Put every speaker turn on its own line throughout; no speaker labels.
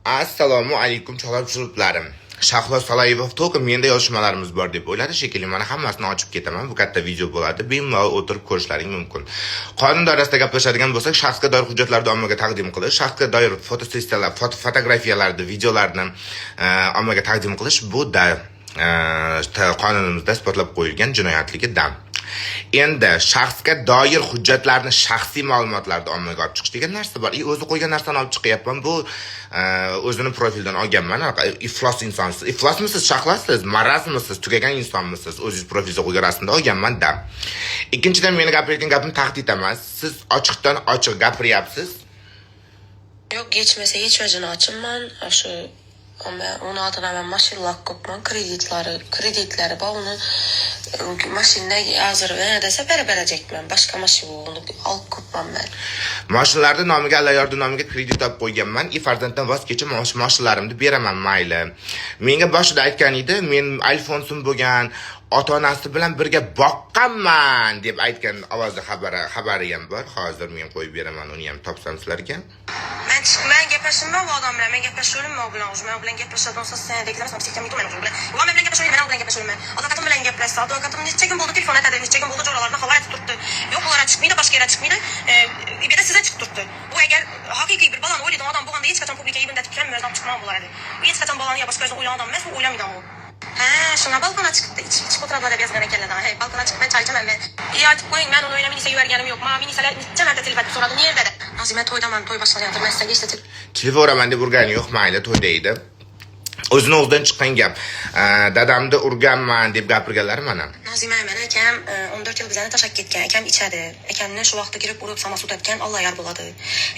Assalomu alaykum chalab jurtlarim. Shahlo Salayevov to'q menda yozishmalarimiz bor deb o'yladi shekilli. Mana hammasini ochib ketaman. Bu katta video bo'ladi. Bemalol o'tirib ko'rishlaring mumkin. Qonun doirasida gaplashadigan bo'lsak, shaxsga doir hujjatlarni ommaga taqdim qilish, shaxsga doir fotosessiyalar, fotografiyalarni, videolarni ommaga taqdim qilish bu qonunimizda isbotlab qo'yilgan jinoyatligidan. Endi shaxsga doir hujjatlarni, shaxsiy ma'lumotlarni ommaga olib chiqish degan narsa bor. O'zi qo'ygan narsani olib chiqyapman. Bu o'zini profildan olganman. Iflos insonsiz. Iflosmisiz, shaxlasiz, marazmisiz, tugagan insonmisiz? O'zingiz profilda qo'ygan rasmda olganman-da. Ikkinchidan meni gapirayotgan gapim tahdid emas. Siz ochiqdan ochiq gapiryapsiz.
Yo'q, yechmasa yechmajini ochimman. Shu uni oldidan men mashinalar ko'pman, kreditlari bor. Uni mashinaga hozir desa berajakman. Boshqa mashina uni olib ko'pman men.
Mashinalarni nomiga Allayorning nomiga kredit olib qo'yganman. Farzanddan voz kechib mashinalarimni beraman, mayli. Menga boshida aytgan edi, men iPhone'sim bo'lgan, ota-onasi bilan birga boqqanman deb aytgan ovozda xabari ham bor. Hozir men qo'yib beraman, uni ham topsam sizlarga.
Men gaplashimman bu odam bilan, men gaplashishim bilan, men bilan gaplashadigan so'z sendagilar ham sektam men bilan. Men bilan gaplashishim, men bilan gaplashishim. Advokatim bilan gaplashsa, advokatim necha kun bo'ldi telefon aytadi, necha kun bo'ldi joylardan xabar aytib turibdi. Yo'q, ular chiqmaydi, boshqa yerga chiqmaydi. Ibeda sizdan chiqib turibdi. Bu agar haqiqiy bir balani o'ylaydigan odam bo'lganda hech qachon publikaga ibndatib kirib o'zdan chiqmagan bo'lar edi. Hech qachon balani ya boshqa yerdan o'ylagan odam emas, u o'ylamaydi u. Shuna balkona chiqibdi, ichib o'tiradi deb yozgan ekanlar. Balkona chiqib men choy ichaman men. Aytib qo'ying, men uni o'ynab minisa yuborganim yo'q. Men minisalar necha marta telefon so'radim, nereda? Nazima to'ydaman, to'y boshlangan turman, sizga eslatib.
Telefon uraman deb urgani yo'q, mayli, to'yda edi. O'zini o'zidan chiqqan gap. Dadamni urganman deb gapirganlar mana.
Nazima meni akam 14 yil bizani tashlab ketgan. Akam ichadi. Akamni shu vaqtda kirib urib samasut etgan Alloh yar bo'ladi.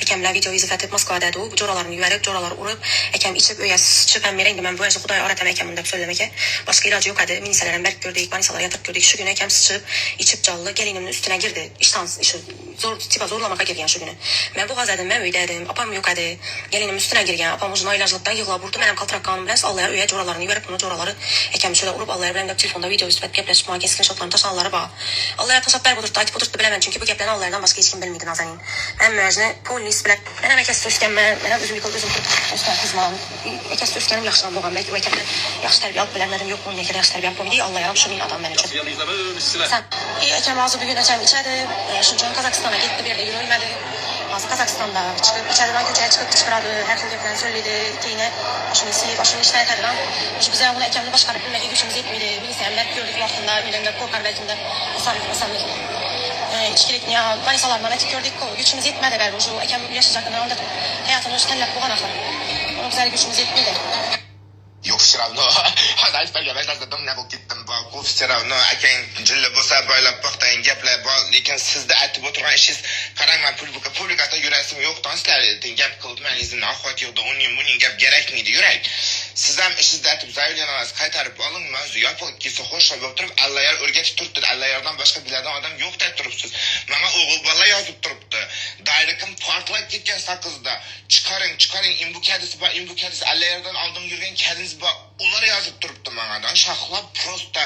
Akam bilan video izlatib Moskvada edi. U jo'ralarni yuvarib, jo'ralar urib, akam ichib o'yasiz chiqib ham berang men bu yerda Xudoy oratam akamni deb so'zlam aka. Boshqa iloji yo'q edi. Minisalar ham berk ko'rdik, manisalar yotib ko'rdik. Shu kuni akam ichib jolli kelinimni ustiga girdi. Ishdan shu zo'rlamaga kirgan shu kuni. Men bu g'azadim, men uyda edim. Opam yo'q edi. Kelinimni ustiga girgan. Opam o'zini oilajlikdan yig'lab urdi. Men ham qaltiroqqanim bilan Alloh yar uyga jo'ralarni yuvarib, uni jo'ralari akam shula urib Alloh bilan deb telefonda video izlab gaplashib olgan screenshotlarni tashlari bor. Alloh tashlab berib o'tirdi, aytib o'tirdi bilaman, chunki bu gaplarni Allohdan boshqa hech kim bilmaydi nazarin. Men o'zini polis bilan men akasi o'sganman, men o'zim o'sgan xizmat, akasi o'sganim yaxshi bo'lgan, balki u akamdan yaxshi tarbiya olib biladim, yo'q bunga yaxshi tarbiya olib qo'ydi, Alloh yaram shu men odam men uchun. Akam hozir bugun akam ichadi, shuncha Qozog'istonga ketdi, bu yerda yurolmadi. Hozir Qozog'istonda chiqib ichadigan ko'chaga chiqib chiqaradi, har xil gaplarni so'zlaydi, keyin shuni silib, shuni ishdan aytadigan. Biz uni akamni boshqarib bilmagan kuchimiz yetmaydi. Bilsam, men ko'rdik vaqtida, uyda qo'rqar balkimda osamlik. İçkilikni, manisalardan aytib ko'rdik, kuchimiz yetmadi baribir. Shu akam yashashakini onda hayotini o'zi tanlab qo'ygan axir. Uni bizlarga kuchimiz yetmaydi.
Yo'q, Shiravno. Hozir aytmagan narsa domla bo'lib ketdim. Bu Shiravno akang jilla bo'lsa boylab boqdan gaplar bor, lekin sizda aytib o'tirgan ishingiz qarang, men publikada yurasim yo'q, sizlar gap qilmaringizning oxirati yo'qda, uning gap kerakmaydi, yurak. Siz ham ishingizni aytib zavillanasiz qaytarib oling, mavzu yopilib ketsa xo'sh bo'lib turib, Alloh o'rgatib turibdi. Allohdan boshqa biladigan odam yo'q deb turibsiz. Menga o'g'il bola yozib turibdi. Dayrekim portlab ketgan sakizda. Chiqaring, imbukadisi bor, imbukadisi Allohdan oldin yurgan kadingiz bor. Ular yozib turibdi menga. Shaxlab prosta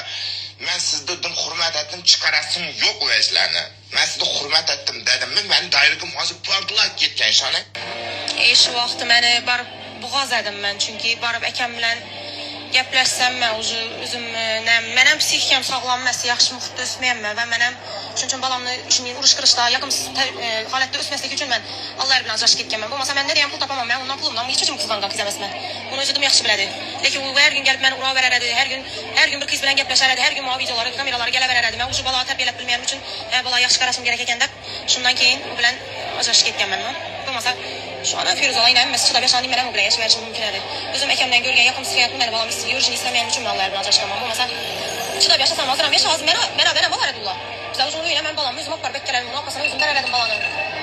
men sizni din hurmat etdim, chiqarasim yo'q u ishlarni. Men sizni hurmat etdim dedim. Men dayrekim hozir portlab ketgan shani.
Shu vaqtda meni barib bo'g'ozadim men, chunki borib akam bilan gaplashsam men men ham psixikam sog'lom emas, yaxshi muhitda o'smayapman va men ham shuning uchun balamni shunday urush qilishda yoqimsiz holatda o'smaslik uchun men Alloh bilan ajrashib ketganman. Bo'lmasa men nerga ham pul topaman, men undan pulimdan hech qachon qizg'angan qiz emasman. Buni o'zim yaxshi biladi. Lekin u har kun kelib meni uraverar edi, har kun bir qiz bilan gaplashar edi, har kun videolari, kameralari kelaverar edi. Men o'sha balani tarbiyalab bilmaganim uchun bola yaxshi qarashim kerak ekan deb, shundan keyin u bilan ajrashib ketganman. Bo'lmasa şu an Firuze olayına hem mesajda yaşanayım ben buraya yaşamayacağım mümkün edi. Özüm ekemden görgen yakımsız hayatım beni balam yürüyüşünü istemeyen için Allah'a biraz açıklamam. Olmasa şu da bir yaşasam hazırım yaşamaz bana var edullah. Bize uzun uyuyla ben balam yüzüm akbar beklerim bunu akasını yüzümden eredim balanı.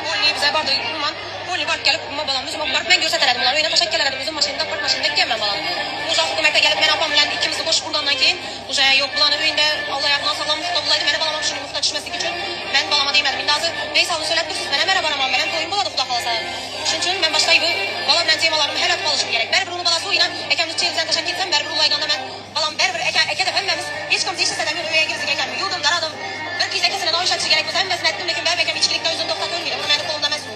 Olli bize bardı kurman. Olli bart gelip balam yüzüm akbar ben görset eredim balanı. Uyuna taşak gelerim yüzüm maşininde akbar maşininde gelmem balanı. Uzak hükümete gelip ben apamla ikimizi boş buradan ki uzaya yok bulanı uyunda Allah yarına sağlam muhta bulaydı. Beni balama şunu muhta düşmesi için ben balama değmedim. Bindazı neyse onu söyledim siz bana merhaba aramam. Ben koyun buladı kuda kalasa. Çünkü ben başlayıp balam bilen temalarımı her hafta alışım gerek. Berber onu balası oynan, ekemli çeyizden taşan gitsem berber olaydan ben balam berber eke de hemmemiz hiç kimse hiç istedemiyor öyle girisi gereken mi? Yudum daradım. Bir kez ekesine de oyşatçı gerek olsa hemmesine ettim lekin berber ekem içkilikte yüzüm doktat ölmüyor. Bunu beni kolumda mesul.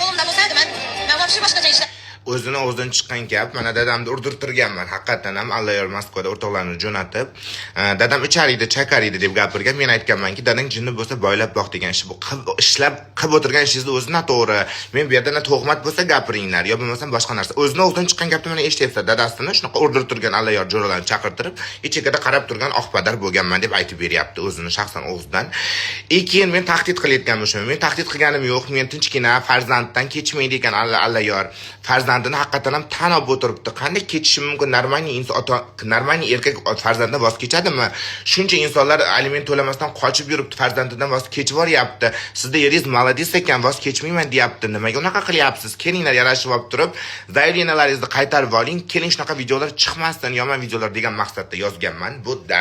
Kolumda olsaydı ben vapşı başkaca işte.
o'zini o'zidan chiqqan gap. Mana dadamni urdirtirganman. Haqiqatan ham Alloyor Moskvada o'rtoqlarni jo'natib, dadam ichar edi, chakar edi deb gapirgan. Men aytganmanki, dadang jinni bo'lsa boylab boq degan ish. Bu ishlab qilib o'tirgan ishingizni o'zi noto'g'ri. Men bu yerda tuhmat bo'lsa gapiringlar, yo bo'lmasam boshqa narsa. O'zini o'zidan chiqqan gapni mana eshityapsiz. Dadasini shunaqa urdirtirgan Alloyor jo'ralarni chaqirtirib, ichigada qarab turgan oqpadar bo'lganman deb aytib beryapti o'zini shaxsan o'zidan. Keyin men tahdid qilayotganman. Men tahdid qilganim yo'q. Men tinchgina farzanddan kechmaydi ekan Alloyor. Farzandini haqiqatan ham tan olib o'tiribdi. Qanday kechishi mumkin? Normalniy erkak farzandidan voz kechadimi? Shuncha insonlar aliment to'lamasdan qochib yuribdi, farzandidan voz kechib boryapti. Sizda yeringiz молодец ekan, voz kechmayman deyapti. Nimaga unaqa qilyapsiz? Kelinglar yarashib olib turib, zayriyalaringizni qaytarib oling. Keling shunaqa videolar chiqmasdan, yomon videolar degan maqsadda yozganman bu-da.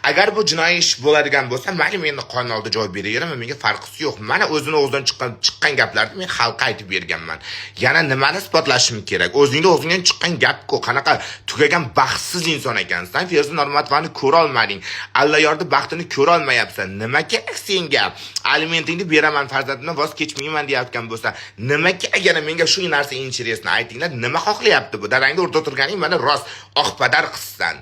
Agar bu jinoiy ish bo'ladigan bo'lsa, mayli men qonun oldida javob beraveraman, menga farqi yo'q. Mana o'zini o'zidan chiqqan gaplarni men xalqqa aytib berganman. Yana nimani isbotlashim kerak? O'zingdan chiqqan gap-ku, qanaqa tugagan baxtsiz inson ekansan. Feruz Normatovani ko'ra olmading. Alloyorni baxtini ko'ra olmayapsan. Nima kerak senga? Alimentingni beraman, farzandimdan voz kechmayman deyotgan bo'lsa, nima kerak? Yana menga shu narsa interesni aytinglar. Nima xohlayapti bu? Dadangni o'rta o'tirganing mana rost oqpadar qizsan.